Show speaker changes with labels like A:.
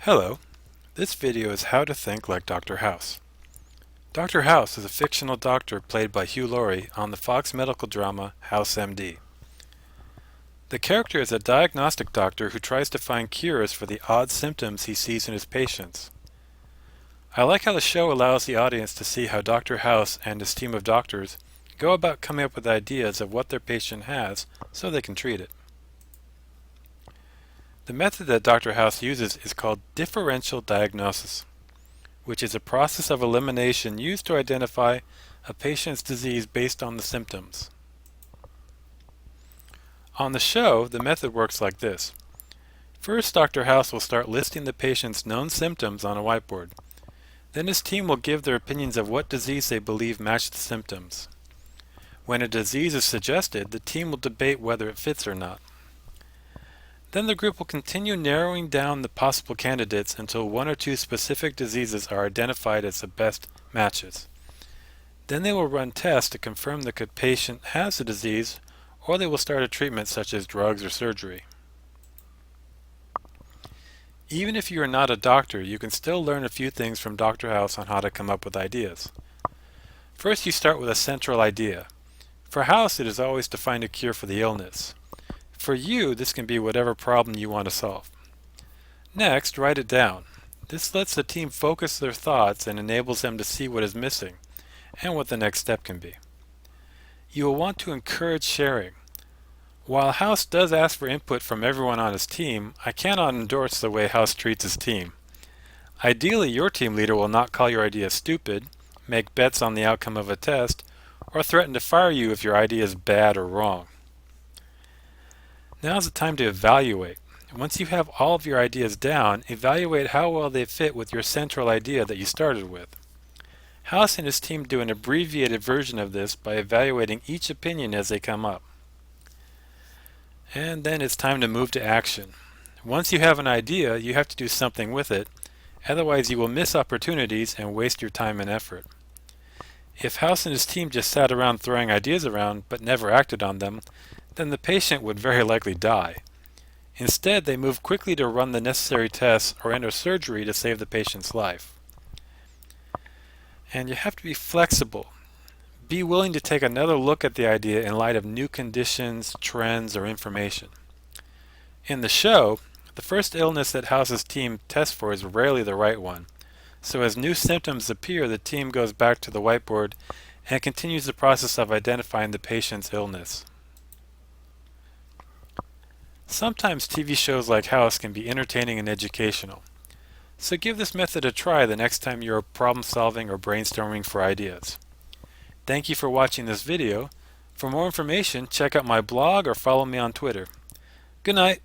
A: Hello, this video is how to think like Dr. House. Dr. House is a fictional doctor played by Hugh Laurie on the Fox medical drama House M.D. The character is a diagnostic doctor who tries to find cures for the odd symptoms he sees in his patients. I like how the show allows the audience to see how Dr. House and his team of doctors go about coming up with ideas of what their patient has so they can treat it. The method that Dr. House uses is called differential diagnosis, which is a process of elimination used to identify a patient's disease based on the symptoms. On the show, the method works like this. First, Dr. House will start listing the patient's known symptoms on a whiteboard. Then his team will give their opinions of what disease they believe match the symptoms. When a disease is suggested, the team will debate whether it fits or not. Then the group will continue narrowing down the possible candidates until one or two specific diseases are identified as the best matches. Then they will run tests to confirm the patient has the disease, or they will start a treatment such as drugs or surgery. Even if you are not a doctor, you can still learn a few things from Dr. House on how to come up with ideas. First, you start with a central idea. For House, it is always to find a cure for the illness. For you, this can be whatever problem you want to solve. Next, write it down. This lets the team focus their thoughts and enables them to see what is missing and what the next step can be. You will want to encourage sharing. While House does ask for input from everyone on his team, I cannot endorse the way House treats his team. Ideally, your team leader will not call your idea stupid, make bets on the outcome of a test, or threaten to fire you if your idea is bad or wrong. Now is the time to evaluate. Once you have all of your ideas down, evaluate how well they fit with your central idea that you started with. House and his team do an abbreviated version of this by evaluating each opinion as they come up. And then it's time to move to action. Once you have an idea, you have to do something with it, otherwise you will miss opportunities and waste your time and effort. If House and his team just sat around throwing ideas around but never acted on them, then the patient would very likely die. Instead, they move quickly to run the necessary tests or enter surgery to save the patient's life. And you have to be flexible. Be willing to take another look at the idea in light of new conditions, trends, or information. In the show, the first illness that House's team tests for is rarely the right one. So as new symptoms appear, the team goes back to the whiteboard and continues the process of identifying the patient's illness. Sometimes TV shows like House can be entertaining and educational. So give this method a try the next time you are problem solving or brainstorming for ideas. Thank you for watching this video. For more information, check out my blog or follow me on Twitter. Good night.